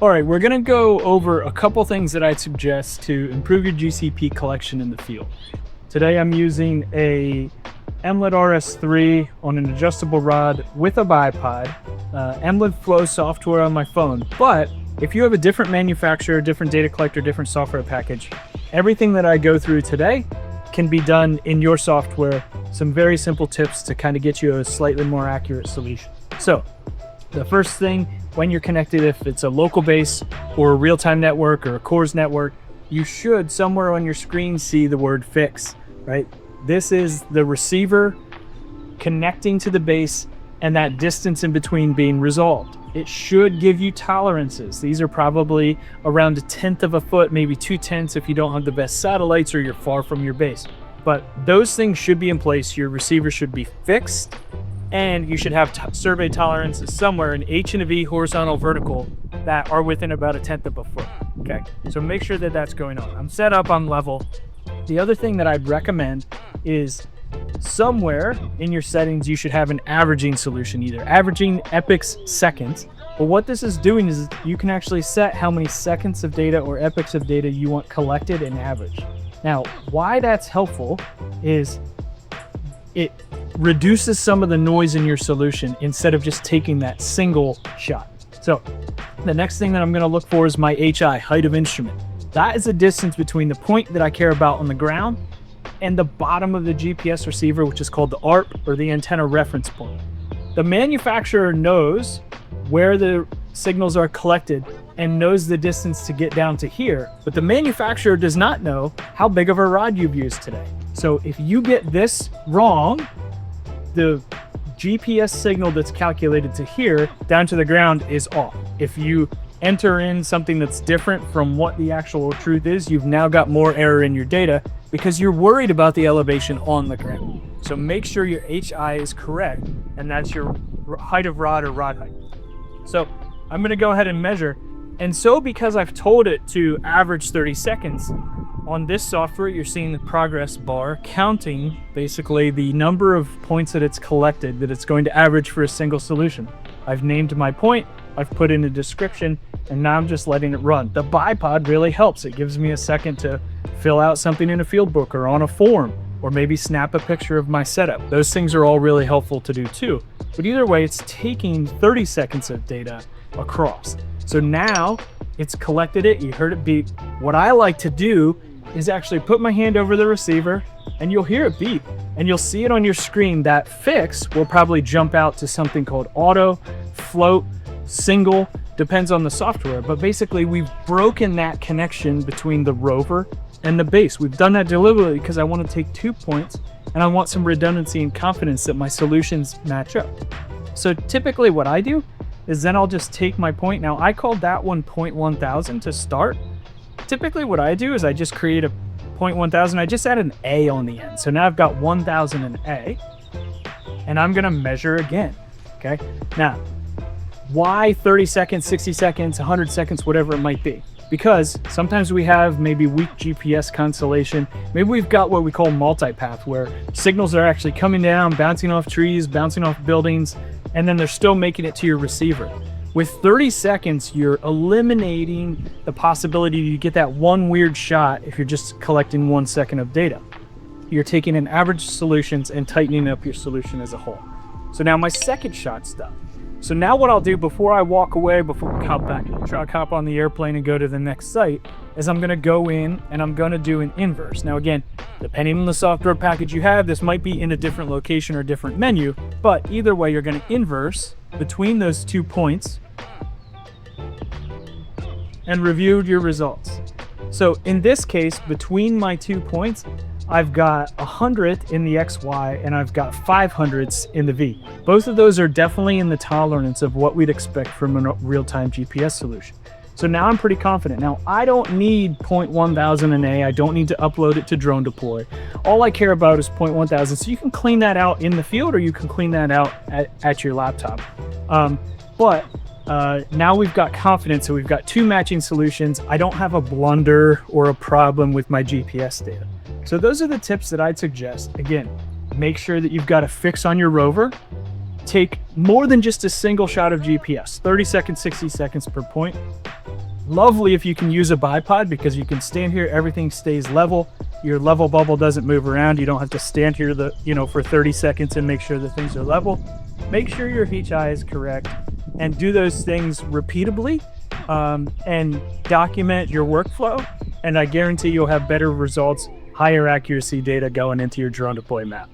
All right, we're gonna go over a couple things that I'd suggest to improve your GCP collection in the field. Today I'm using a Emlid RS3 on an adjustable rod with a bipod, Emlid Flow software on my phone. But if you have a different manufacturer, different data collector, different software package, everything that I go through today can be done in your software. Some very simple tips to kind of get you a slightly more accurate solution. So the first thing, when you're connected, if it's a local base or a real-time network or a CORS network, you should somewhere on your screen see the word fix, right? This is the receiver connecting to the base and that distance in between being resolved. It should give you tolerances. These are probably around 1/10 of a foot, maybe 2/10 if you don't have the best satellites or you're far from your base. But those things should be in place. Your receiver should be fixed, and you should have survey tolerances somewhere in H and a V, horizontal, vertical, that are within about 1/10 of a foot. Okay, so make sure that that's going on. I'm set up on level. The other thing that I'd recommend is somewhere in your settings you should have an averaging solution, either averaging epochs seconds. But what this is doing is you can actually set how many seconds of data or epochs of data you want collected and averaged. Now, why that's helpful is it reduces some of the noise in your solution instead of just taking that single shot. So the next thing that I'm going to look for is my HI, height of instrument. That is the distance between the point that I care about on the ground and the bottom of the GPS receiver, which is called the ARP, or the antenna reference point. The manufacturer knows where the signals are collected and knows the distance to get down to here, but the manufacturer does not know how big of a rod you've used today. So if you get this wrong, the GPS signal that's calculated to here down to the ground is off. If you enter in something that's different from what the actual truth is, you've now got more error in your data because you're worried about the elevation on the ground. So make sure your HI is correct, and that's your height of rod or rod height. So I'm going to go ahead and measure. And so because I've told it to average 30 seconds, on this software, you're seeing the progress bar counting basically the number of points that it's collected that it's going to average for a single solution. I've named my point, I've put in a description, and now I'm just letting it run. The bipod really helps. It gives me a second to fill out something in a field book or on a form, or maybe snap a picture of my setup. Those things are all really helpful to do too. But either way, it's taking 30 seconds of data across. So now it's collected it, you heard it beep. What I like to do is actually put my hand over the receiver and you'll hear it beep, and you'll see it on your screen. That fix will probably jump out to something called auto, float, single, depends on the software. But basically we've broken that connection between the rover and the base. We've done that deliberately because I want to take 2 points and I want some redundancy and confidence that my solutions match up. So typically what I do is then I'll just take my point. Now I called that one 0.1000 to start. Typically what I do is I just create a 0.1000. I just add an A on the end. So now I've got 1000 and A, and I'm gonna measure again, okay? Now, why 30 seconds, 60 seconds, 100 seconds, whatever it might be? Because sometimes we have maybe weak GPS constellation. Maybe we've got what we call multipath, where signals are actually coming down, bouncing off trees, bouncing off buildings, and then they're still making it to your receiver. With 30 seconds, you're eliminating the possibility to get that one weird shot if you're just collecting 1 second of data. You're taking an average solutions and tightening up your solution as a whole. So now my second shot's done. So now what I'll do before I walk away, before I hop back in the truck, hop on the airplane and go to the next site, is I'm gonna go in and I'm gonna do an inverse. Now again, depending on the software package you have, this might be in a different location or different menu, but either way, you're gonna inverse between those 2 points and review your results. So in this case, between my 2 points, I've got 100 in the XY and I've got 500s in the V. Both of those are definitely in the tolerance of what we'd expect from a real-time GPS solution. So now I'm pretty confident. Now I don't need 0.1000 in A. I don't need to upload it to DroneDeploy. All I care about is 0.1000. So you can clean that out in the field, or you can clean that out at your laptop. Now we've got confidence, so we've got 2 matching solutions. I don't have a blunder or a problem with my GPS data. So those are the tips that I'd suggest. Again, make sure that you've got a fix on your rover. take more than just a single shot of GPS, 30 seconds, 60 seconds per point. Lovely if you can use a bipod, because you can stand here, everything stays level. Your level bubble doesn't move around. You don't have to stand here for 30 seconds and make sure that things are level. Make sure your HI is correct and do those things repeatably, and document your workflow. And I guarantee you'll have better results, higher accuracy data going into your drone deploy map.